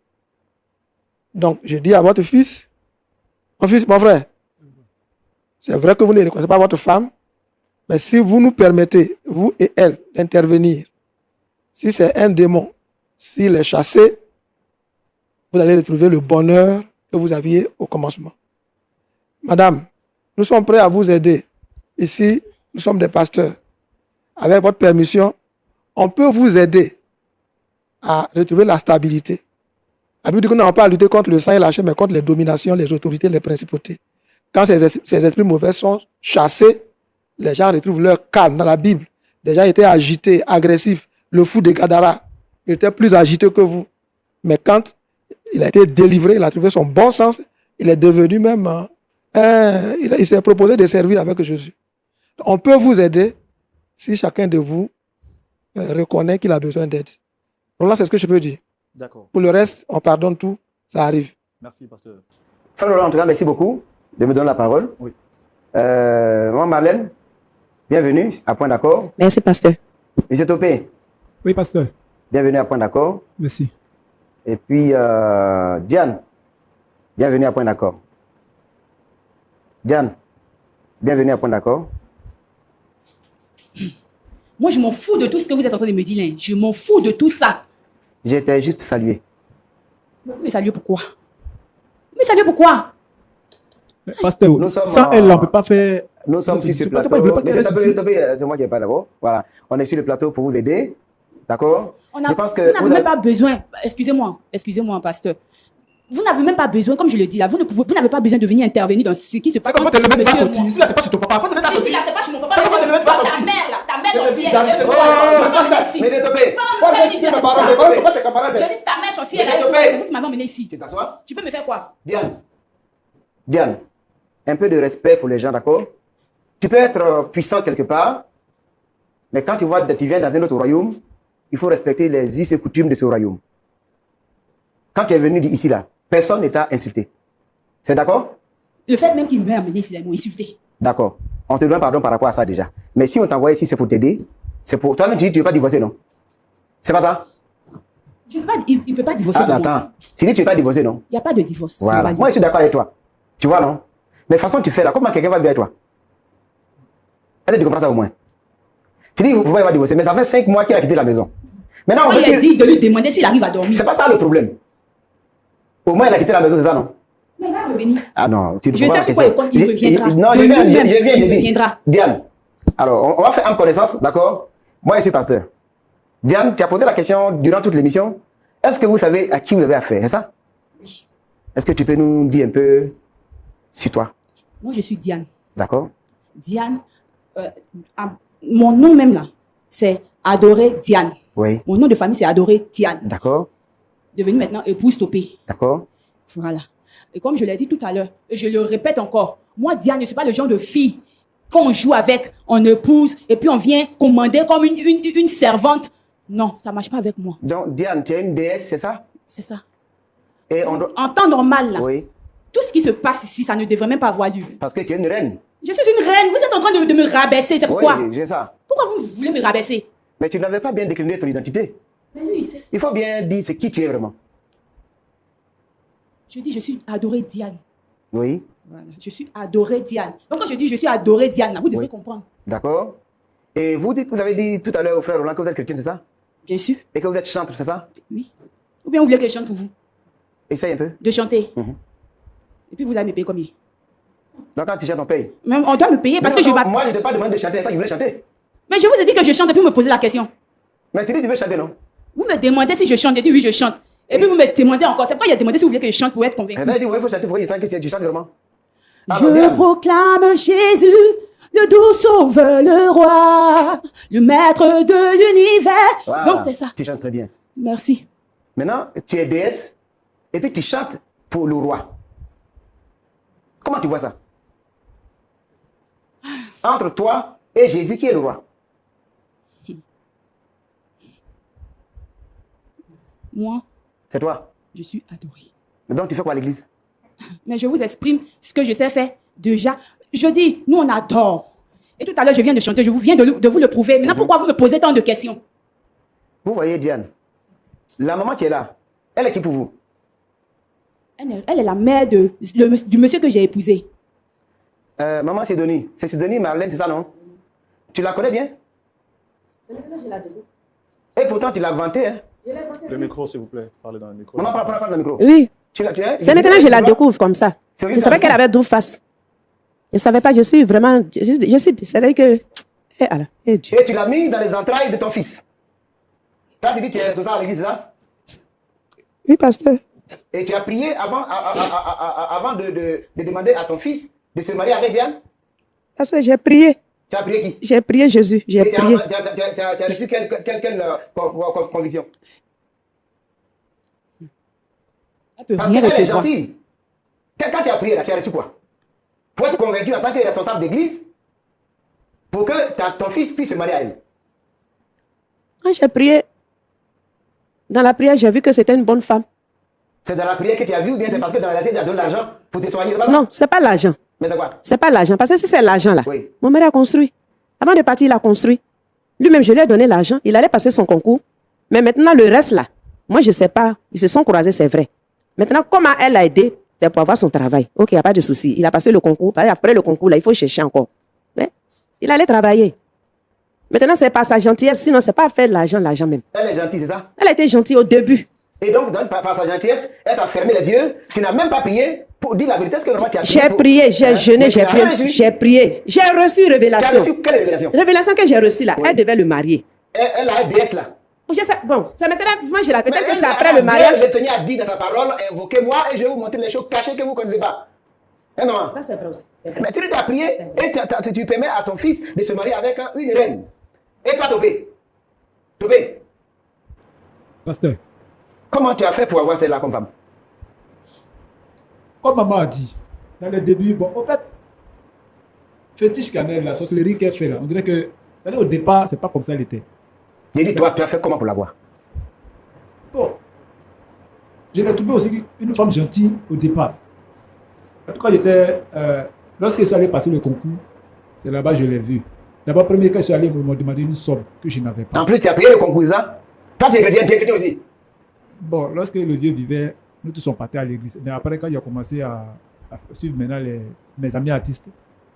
Donc, je dis à votre fils, mon frère, c'est vrai que vous ne reconnaissez pas votre femme, mais si vous nous permettez, vous et elle, d'intervenir, si c'est un démon, s'il est chassé, vous allez retrouver le bonheur que vous aviez au commencement. Madame, nous sommes prêts à vous aider. Ici, nous sommes des pasteurs. Avec votre permission, on peut vous aider à retrouver la stabilité. La Bible dit qu'on n'a pas à lutter contre le sang et la chair, mais contre les dominations, les autorités, les principautés. Quand ces esprits mauvais sont chassés, les gens retrouvent leur calme. Dans la Bible, des gens étaient agités, agressifs. Le fou de Gadara, il était plus agité que vous. Mais quand il a été délivré, il a trouvé son bon sens, il est devenu même... il s'est proposé de servir avec Jésus. On peut vous aider si chacun de vous reconnaît qu'il a besoin d'aide. Donc là, c'est ce que je peux dire. D'accord. Pour le reste, on pardonne tout, ça arrive. Merci, pasteur. Frère Laurent, en tout cas, merci beaucoup de me donner la parole. Oui. Moi, Marlène, bienvenue à Point d'accord. Merci, pasteur. Monsieur Topé, Oui, pasteur. bienvenue à Point d'accord. Merci. Et puis, Diane, bienvenue à Point d'accord. Diane, bienvenue à Point d'accord. Moi, je m'en fous de tout ce que vous êtes en train de me dire là. Je m'en fous de tout ça. J'étais juste salué. Mais salut pourquoi? Mais salut pourquoi? Mais pasteur, Nous sommes, sans elle, on ne peut pas faire. Nous sommes sur ce C'est pas- c'est plateau. pas- je voulais pas qu'elle Mais reste ici. c'est moi qui n'ai pas d'abord. Voilà. On est sur le plateau pour vous aider. D'accord? On Je pense que vous n'avez vous même avez- pas besoin. Excusez-moi, pasteur. Vous n'avez même pas besoin, comme je le dis là, vous n'avez pas besoin de venir intervenir dans ce qui se passe. C'est comme votre élevé n'est pas Monsieur, sorti. moi. Ici, là, c'est pas chez ton papa. Votre élevé n'est pas Ici, là, sorti. c'est pas chez mon papa. C'est pas c'est de le mettre ta sorti. mère, là. Ta mère Je te sorcière. dis, David, elle oh, veut oh, pas ici. Mais Topé, Moi, je suis mes parents, mes parents, c'est pas tes camarades. Je dis ta mère sorcière, Mais elle je te veut paye. c'est vous qui m'avez emmené ici. tu t'assois? Tu peux me faire quoi? Diane, un peu de respect pour les gens, d'accord? Tu peux être puissant quelque part, mais quand tu viens dans un autre royaume, il faut respecter les us et coutumes de ce royaume. Quand tu es venu ici, là, personne ne t'a insulté. C'est d'accord? Le fait même qu'il m'ait amené ici, ils m'ont insulté. D'accord. On te demande pardon par rapport à ça déjà. Mais si on t'envoie ici, c'est pour t'aider. C'est pour toi-même, tu dis tu ne veux pas divorcer, non? C'est pas ça? Il ne peut pas divorcer. Ah, de moi. attends. Tu dis tu ne veux pas divorcer, non? Il n'y a pas de divorce. Voilà. Moi, je suis d'accord avec toi. Tu vois, non? Mais de toute façon, tu fais là. Comment quelqu'un va vivre avec toi? Est-ce que tu comprends ça au moins? Tu dis, vous pouvez pas divorcer, mais ça fait 5 mois qu'il a quitté la maison. Maintenant, on Moi, veut il a qu'il- dit de lui demander s'il arrive à dormir. C'est pas ça le problème. Au moins, il a quitté la maison, c'est ça, non? Mais il va revenir. Ah non, tu ne Je comprends sais pas sur la quoi question. il reviendra. Non, De je viens, lui-même, je viens il de dire. reviendra. Diane, alors, on va faire en connaissance, d'accord? Moi, je suis pasteur. Diane, tu as posé la question durant toute l'émission. Est-ce que vous savez à qui vous avez affaire, c'est ça? Oui. Est-ce que tu peux nous dire un peu sur toi? Moi, je suis Diane. D'accord? Diane, mon nom même là, c'est Adoré Diane. Oui. Mon nom de famille, c'est Adoré Diane. D'accord? Devenue maintenant épouse Topé. D'accord? Voilà. Et comme je l'ai dit tout à l'heure, et je le répète encore, moi, Diane, je ne suis pas le genre de fille qu'on joue avec, on épouse, et puis on vient commander comme une servante. Non, ça ne marche pas avec moi. Donc, Diane, tu es une déesse, c'est ça? C'est ça. Et on doit... En temps normal, là, Oui. tout ce qui se passe ici, ça ne devrait même pas avoir lieu. Parce que tu es une reine. Je suis une reine, vous êtes en train de me rabaisser, c'est pourquoi? Oui, j'ai ça. Pourquoi vous voulez me rabaisser? Mais tu n'avais pas bien décliné ton identité. Mais lui, il sait. Il faut bien dire c'est qui tu es vraiment. Je dis, je suis Adoré Diane. Oui. Voilà, je suis Adoré Diane. Donc quand je dis je suis Adoré Diane, là, vous devez Oui. comprendre. D'accord? Et vous dites, vous avez dit tout à l'heure au frère Roland que vous êtes chrétien, c'est ça? Bien sûr, Et que vous êtes chantre, c'est ça? oui. Ou bien vous voulez que je chante pour vous? Essaye un peu. De chanter. Mhm. Et puis vous allez me payer combien? Donc quand tu chantes, on paye. Même on doit me payer parce Mais que je non, vais. moi, je ne t'ai pas demandé de chanter, c'est toi qui voulais chanter. Mais je vous ai dit que je chante et puis vous me posez la question. Mais tu dis tu veux chanter, non? Vous me demandez si je chante, je dis oui, je chante. Et puis vous me demandez encore. C'est pourquoi il a demandé si vous voulez que je chante pour être convaincu. Et là, il dit, oui, il faut chanter pour qu'il sente que tu chantes vraiment. Je Alors, Diane, proclame Jésus le doux sauveur, le roi, le maître de l'univers. Voilà. Donc, c'est ça. Tu chantes très bien. Merci. Maintenant, tu es déesse et puis tu chantes pour le roi. Comment tu vois ça? Entre toi et Jésus, qui est le roi? Moi, C'est toi. je suis adorée. Donc tu fais quoi à l'église? Mais je vous exprime ce que je sais faire déjà. Je dis, nous on adore. Et tout à l'heure, je viens de chanter, je viens de vous le prouver. Maintenant, pourquoi vous me posez tant de questions? Vous voyez Diane, la maman qui est là, elle est qui pour vous? Elle est la mère du monsieur que j'ai épousé. Maman Sidonie. C'est Sidonie Marlène, c'est ça non? Tu la connais bien? Et pourtant tu l'as vanté, hein? Le micro, s'il vous plaît. Parlez dans le micro. Maman, parle dans le micro. Oui. Tu es? C'est maintenant que je la découvre comme ça. C'est oui, Je savais qu'elle avait 12 faces. Je ne savais pas, je suis vraiment. C'est-à-dire que. Eh, alors, eh Dieu. Et tu l'as mis dans les entrailles de ton fils. Quand tu dis que tu es responsable à l'église, c'est ça? Oui, pasteur. Et tu as prié avant de demander à ton fils de se marier avec Diane? Pasteur, j'ai prié. Tu as prié qui? J'ai prié Jésus. J'ai Et prié. tu as reçu quelle conviction? Elle peut Parce rien qu'elle est recevoir. gentille. Quand tu as prié, là, tu as reçu quoi? Pour être convaincu en tant que responsable d'église, pour que ton fils puisse se marier à elle. Quand j'ai prié, dans la prière, j'ai vu que c'était une bonne femme. C'est dans la prière que tu as vu ou bien c'est parce que dans la réalité, tu as donné l'argent pour te soigner? Non, ce n'est pas l'argent. Mais c'est quoi? Ce n'est pas l'argent. Parce que si c'est l'argent, là, Oui. mon mari a construit. Avant de partir, il a construit. Lui-même, je lui ai donné l'argent. Il allait passer son concours. Mais maintenant, le reste, là, moi, je ne sais pas. Ils se sont croisés, c'est vrai. Maintenant, comment elle l'a aidé? C'est pour avoir son travail. Ok, il n'y a pas de souci. Il a passé le concours. Après le concours, là, il faut chercher encore. Mais il allait travailler. Maintenant, ce n'est pas sa gentillesse. Sinon, ce n'est pas faire de l'argent même. Elle est gentille, c'est ça? Elle a été gentille au début. Et donc, par sa gentillesse, elle t'a fermé les yeux. Tu n'as même pas prié pour dire la vérité. Est-ce que vraiment tu as prié? J'ai prié, j'ai jeûné, Mais j'ai tu n'as rien prié. reçu? J'ai prié. J'ai reçu Tu as révélation. reçu quelle révélation? Révélation que j'ai reçue là, Oui. elle devait le marier. Elle a un déesse là. Je sais, bon, ça m'intéresse, moi je la peut-être Mais que c'est elle après a le bien mariage. le Seigneur a dit dans sa parole, invoquez-moi et je vais vous montrer les choses cachées que vous ne connaissez pas. Hein, non? Ça c'est vrai aussi. c'est vrai. Mais tu as prié et tu permets à ton fils de se marier avec une reine. Et toi, Tobé, Pasteur, comment tu as fait pour avoir celle-là comme femme? comme maman a dit, dans le début, bon, en fait, fétiche cannelle, la sorcellerie qu'elle fait là, on dirait que, au départ, c'est pas comme ça elle était. J'ai dit, toi, tu as fait comment pour l'avoir? Bon, je l'ai trouvé aussi une femme gentille au départ. En tout cas, lorsque je suis allé passer le concours, c'est là-bas que je l'ai vue. D'abord, premier quand je suis allé, ils m'ont demandé une somme que je n'avais pas. En plus, tu as payé le concours, ça? Quand tu es chrétien aussi? Bon, lorsque le Dieu vivait, nous tous sommes partis à l'église. Mais après, quand il a commencé à suivre maintenant mes amis artistes,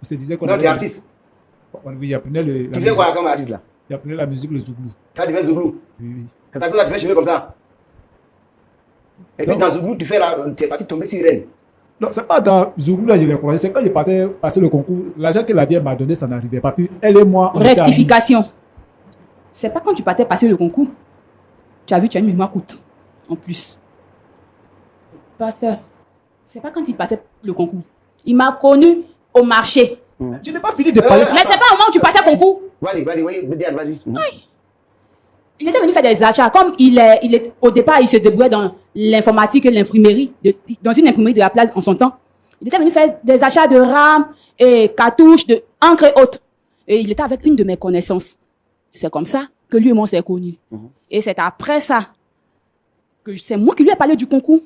on se disait qu'on Non, tu es artiste. Oui, il apprenait Tu fais quoi comme artiste là? il apprenait la musique, le zouglou. Tu as des Zouglou. Oui, oui. C'est à cause que tu fais cheveux comme ça. Et puis Non. dans Zouglou, tu es parti tomber sur une reine. Non, c'est pas dans Zouglou là, je l'ai croisé. C'est quand j'ai passé le concours, l'argent que la vieille m'a donné, ça n'arrivait pas. Puis elle et moi, on était amis. Rectification. C'est pas quand tu partais passer le concours. Tu as vu, tu as une mémoire courte. En plus. Pasteur, c'est pas quand il passait le concours. Il m'a connu au marché. Je n'ai pas fini de parler. Mais c'est pas au moment où tu passais concours. Vas-y, oui, Diane, vas-y. Il était venu faire des achats. Comme au départ, il se débrouillait dans l'informatique et l'imprimerie, dans une imprimerie de la place en son temps. Il était venu faire des achats de RAM et cartouches, de encre et autres. Et il était avec une de mes connaissances. C'est comme ça que lui et moi on s'est connus. Et c'est après ça que c'est moi qui lui ai parlé du concours.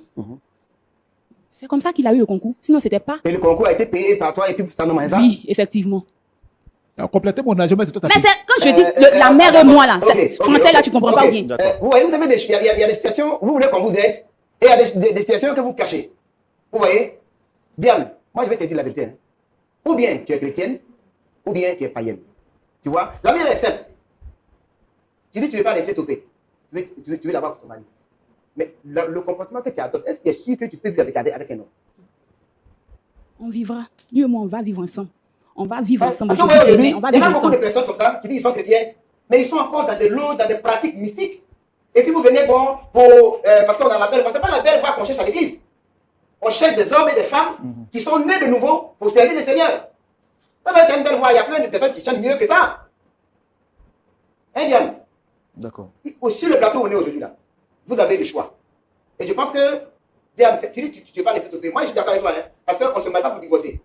C'est comme ça qu'il a eu le concours. Sinon, c'était pas. Et le concours a été payé par toi et puis ça non, c'est ça? Oui, effectivement. Tu as complété mon âge, mais c'est toi Mais c'est quand je dis la mère et moi là, ok, français là, tu comprends pas bien. D'accord. Vous voyez, il y a des situations, vous voulez qu'on vous aide, et il y a des situations que vous cachez. Vous voyez? Diane, moi je vais te dire la vérité. Hein. Ou bien tu es chrétienne, ou bien tu es païenne. Tu vois? La mienne est simple. Tu dis que tu ne veux pas laisser toper. Tu veux l'avoir pour ton mari. Mais le comportement que tu adoptes, est-ce que tu es sûr que tu peux vivre avec un homme? On vivra. Lui et moi, on va vivre ensemble. On va vivre ensemble. Parce que Aujourd'hui, aujourd'hui, demain, on va il y vivre a beaucoup de ensemble. personnes comme ça qui disent qu'ils sont chrétiens, mais ils sont encore dans de l'eau, dans des pratiques mystiques. Et puis vous venez bon, parce qu'on a la belle voix. Ce n'est pas la belle voix qu'on cherche à l'église. On cherche des hommes et des femmes qui sont nés de nouveau pour servir le Seigneur. Ça va être une belle voix. Il y a plein de personnes qui chantent mieux que ça. Hein, Diane? D'accord. Sur le plateau où on est aujourd'hui, là, vous avez le choix. Et je pense que, Diane, tu ne vas pas laisser Topé. Moi, je suis d'accord avec toi, hein, parce qu'on ne se met pas pour divorcer.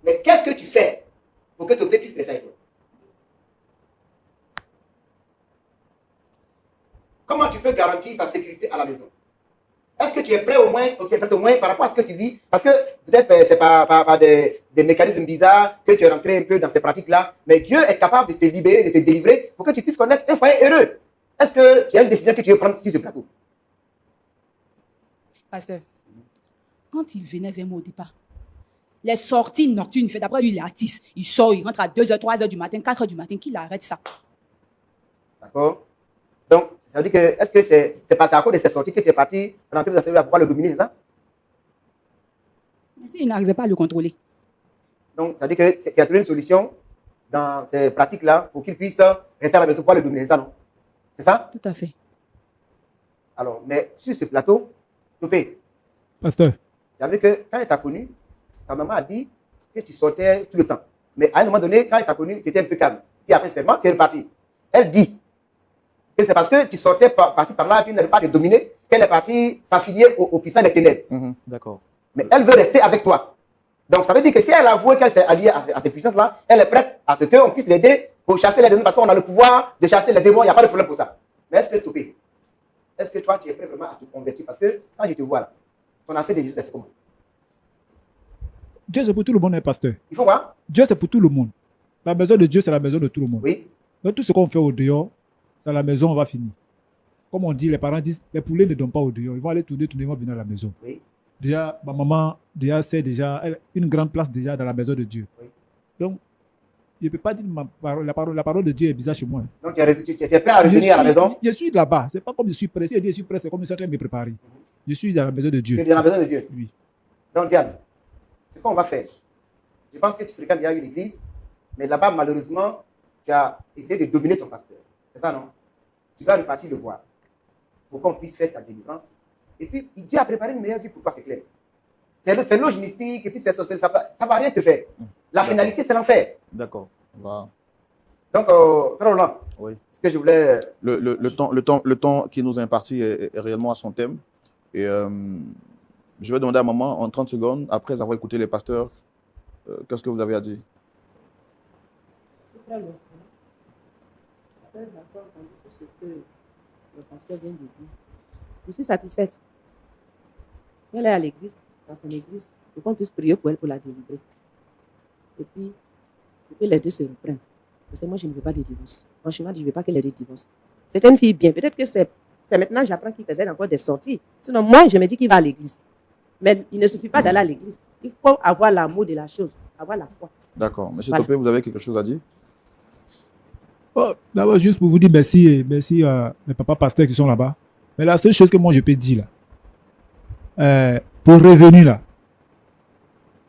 Mais qu'est-ce que tu fais pour que Topé puisse rester avec toi? Comment tu peux garantir sa sécurité à la maison? Est-ce que tu es prêt au moins par rapport à ce que tu vis? Parce que peut-être c'est par des mécanismes bizarres que tu es rentré un peu dans ces pratiques-là, mais Dieu est capable de te libérer, de te délivrer pour que tu puisses connaître un foyer heureux. Est-ce que tu as une décision que tu veux prendre sur ce plateau? Pasteur, quand il venait vers moi au départ, les sorties nocturnes, il fait d'après lui, il est artiste. Il sort, il rentre à 2h, 3h du matin, 4h du matin, qu'il arrête ça. D'accord? Donc, ça veut dire que, est-ce que c'est passé à cause de ces sorties que tu es parti rentrer dans cette pour pouvoir le dominer, c'est ça? Mais s'il n'arrivait pas à le contrôler. Donc, ça veut dire que tu as trouvé une solution dans ces pratiques-là pour qu'il puisse rester à la maison pour pouvoir le dominer, c'est ça, non? C'est ça? Tout à fait. Alors, mais sur ce plateau, Topé, Pasteur, j'avais que quand elle t'a connu, ta maman a dit que tu sortais tout le temps. Mais à un moment donné, quand elle t'a connu, tu étais un peu calme. Puis après, seulement, tu es reparti. Elle dit que c'est parce que tu sortais par-ci par-là, tu n'avais pas te dominer, qu'elle est partie s'affilier aux puissants des ténèbres. D'accord. Mais elle veut rester avec toi. Donc, ça veut dire que si elle avoue qu'elle s'est alliée à ces puissances-là, elle est prête à ce qu'on puisse l'aider pour chasser les démons, parce qu'on a le pouvoir de chasser les démons, il n'y a pas de problème pour ça. Mais est-ce que Topé, est-ce que toi, tu es prêt vraiment à te convertir? Parce que quand je te vois là, ton affaire de Jésus, c'est comment? Dieu c'est pour tout le monde, hein, pasteur. Il faut voir. Dieu c'est pour tout le monde. La maison de Dieu c'est la maison de tout le monde. Oui. Donc tout ce qu'on fait au dehors, c'est à la maison, on va finir. Comme on dit, les parents disent, les poulets ne donnent pas au dehors. Ils vont aller tourner, ils vont venir à la maison. Oui. Déjà, ma maman, c'est déjà une grande place déjà dans la maison de Dieu. Oui. Donc, je ne peux pas dire la parole de Dieu est bizarre chez moi. Donc, tu es prêt à revenir à la maison? Je suis là-bas. Ce n'est pas comme je suis pressé. Je suis pressé, c'est comme je suis en train de me préparer. Je suis dans la maison de Dieu. Tu es dans la maison de Dieu? Oui. Donc, Diane, ce qu'on va faire, je pense que tu fréquentes déjà une église, mais là-bas, malheureusement, tu as essayé de dominer ton pasteur. C'est ça, non? Tu vas repartir le voir pour qu'on puisse faire ta délivrance. Et puis, Dieu a préparé une meilleure vie pour toi, c'est clair. C'est l'oge mystique, et puis c'est social, ça ne va rien te faire. La finalité, c'est l'enfer. D'accord. Voilà. Donc, frère Roland, Oui. ce que je voulais... Le temps qui nous est imparti est réellement à son thème. Et je vais demander à maman, en 30 secondes, après avoir écouté les pasteurs, qu'est-ce que vous avez à dire? C'est frère Laurent. Après avoir entendu tout ce que le pasteur vient de dire, je suis satisfaite. Elle est à l'église, dans son église, pour qu'on puisse prier pour elle, pour la délivrer. Et puis les deux se reprennent. Parce que moi, je ne veux pas de divorce. Franchement, je ne veux pas qu'elle ait de divorce. C'est une fille bien. Peut-être que c'est maintenant j'apprends qu'il faisait encore des sorties. Sinon, moi, je me dis qu'il va à l'église. Mais il ne suffit pas d'aller à l'église. Il faut avoir l'amour de la chose, avoir la foi. D'accord. Monsieur Voilà. Topé, vous avez quelque chose à dire? Oh, d'abord, juste pour vous dire merci, merci à mes papas pasteurs qui sont là-bas. Mais la seule chose que moi je peux dire là, pour revenir là,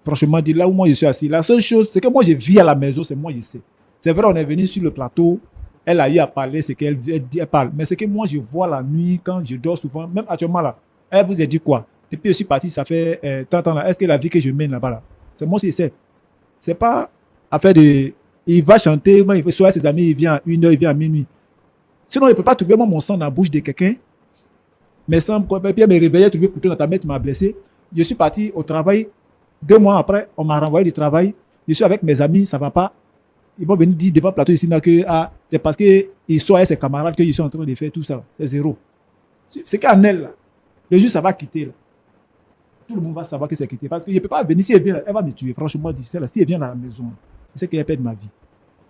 franchement, là où moi je suis assis, la seule chose, c'est que moi je vis à la maison, c'est moi je sais. C'est vrai, on est venu sur le plateau, elle a eu à parler, c'est qu'elle dit, elle parle. Mais c'est que moi je vois la nuit, quand je dors souvent, même actuellement là, elle vous a dit quoi? Depuis que je suis parti, ça fait 30 ans là, est-ce que la vie que je mène là-bas là, c'est moi qui sais. C'est pas affaire de. Il va chanter, il va soigner ses amis, il vient à 1h, il vient à minuit. Sinon, il ne peut pas trouver mon sang dans la bouche de quelqu'un. Mais sans Pierre me réveiller, trouver couteau dans ta main, tu m'as blessé. Je suis parti au travail. 2 mois après, on m'a renvoyé du travail. Je suis avec mes amis, ça ne va pas. Ils vont venir dire devant le plateau ici que c'est parce qu'ils sont avec ses camarades que je suis en train de faire tout ça. C'est zéro. C'est qu'en elle, là, le jour, ça va quitter. Là. Tout le monde va savoir que c'est quitté. Parce que je ne peux pas venir. Si elle vient, elle va me tuer. Franchement, dit celle-là. Si elle vient à la maison, je sais qu'elle perd ma vie.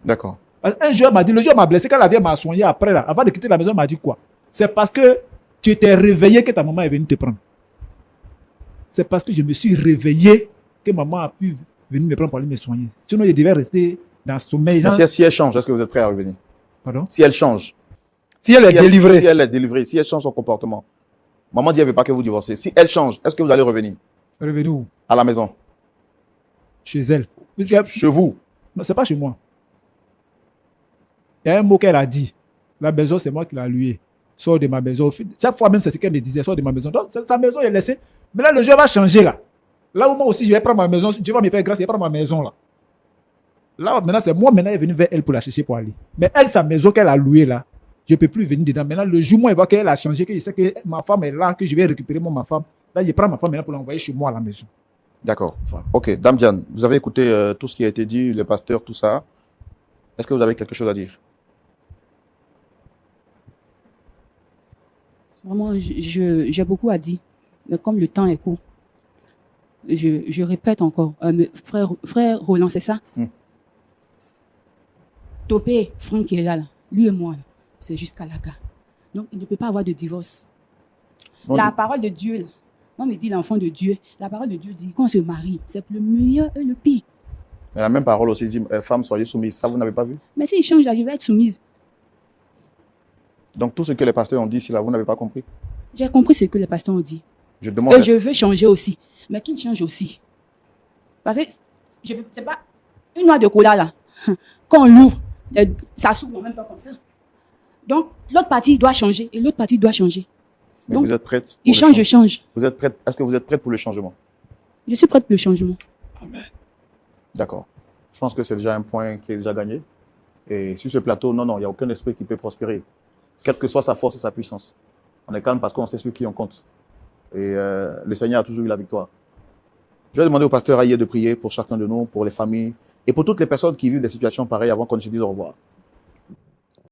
D'accord. Un jour, elle m'a dit, le jour, elle m'a blessé. Quand la vie m'a soigné après, là, avant de quitter la maison, elle m'a dit quoi? C'est parce que tu t'es réveillé que ta maman est venue te prendre. C'est parce que je me suis réveillé que maman a pu venir me prendre pour aller me soigner. Sinon, je devais rester dans le sommeil. Mais si elle change, est-ce que vous êtes prêt à revenir? Pardon? Si elle change. Si elle est délivrée. Si elle est délivrée, si elle change son comportement. Maman dit qu'elle ne veut pas que vous divorcez. Si elle change, est-ce que vous allez revenir Revenez où? à la maison? Chez elle. Chez vous? Non, c'est pas chez moi. Il y a un mot qu'elle a dit. La maison, c'est moi qui l'ai louée. Sors de ma maison. Chaque fois même, c'est ce qu'elle me disait. Sors de ma maison. Donc, sa maison, elle est laissée. Mais là, le jeu va changer là. Là où moi aussi, je vais prendre ma maison. Dieu va me faire grâce, je vais prendre ma maison là. Là, maintenant, c'est moi, maintenant, elle est venue vers elle pour la chercher pour aller. Mais elle, sa maison qu'elle a louée là, je ne peux plus venir dedans. Maintenant, le jour où elle voit qu'elle a changé, que je sais que ma femme est là, que je vais récupérer ma femme, là, je prends ma femme maintenant pour l'envoyer chez moi à la maison. D'accord. Voilà. Ok, Dame Diane, vous avez écouté tout ce qui a été dit, le pasteur, tout ça. Est-ce que vous avez quelque chose à dire? Vraiment, j'ai beaucoup à dire. Mais comme le temps est court, je répète encore. Frère Roland, c'est ça? Topé, Franck qui est là, lui et moi, là, c'est jusqu'à la gare. Donc, il ne peut pas avoir de divorce. Non, La parole de Dieu, là, on me dit l'enfant de Dieu, la parole de Dieu dit qu'on se marie, c'est le meilleur et le pire. mais la même parole aussi dit, femmes, soyez soumises. Ça, vous n'avez pas vu? Mais s'il change, là, je vais être soumise. Donc, tout ce que les pasteurs ont dit ici, là, vous n'avez pas compris? J'ai compris ce que les pasteurs ont dit. Je demande... Et je veux changer aussi. Mais qu'il change aussi. Parce que c'est pas une noix de cola, là. Quand on l'ouvre, ça s'ouvre en même temps comme ça. Donc, l'autre partie doit changer et l'autre partie doit changer. Mais Donc, vous êtes prête? il change, je change. Vous êtes prête? Est-ce que vous êtes prête pour le changement? Je suis prête pour le changement. D'accord. Je pense que c'est déjà un point qui est déjà gagné. Et sur ce plateau, non, il n'y a aucun esprit qui peut prospérer. Quelle que soit sa force et sa puissance. On est calme parce qu'on sait sur qui on compte. Et le Seigneur a toujours eu la victoire. Je vais demander au pasteur Aïe de prier pour chacun de nous, pour les familles et pour toutes les personnes qui vivent des situations pareilles avant qu'on ne se dise au revoir.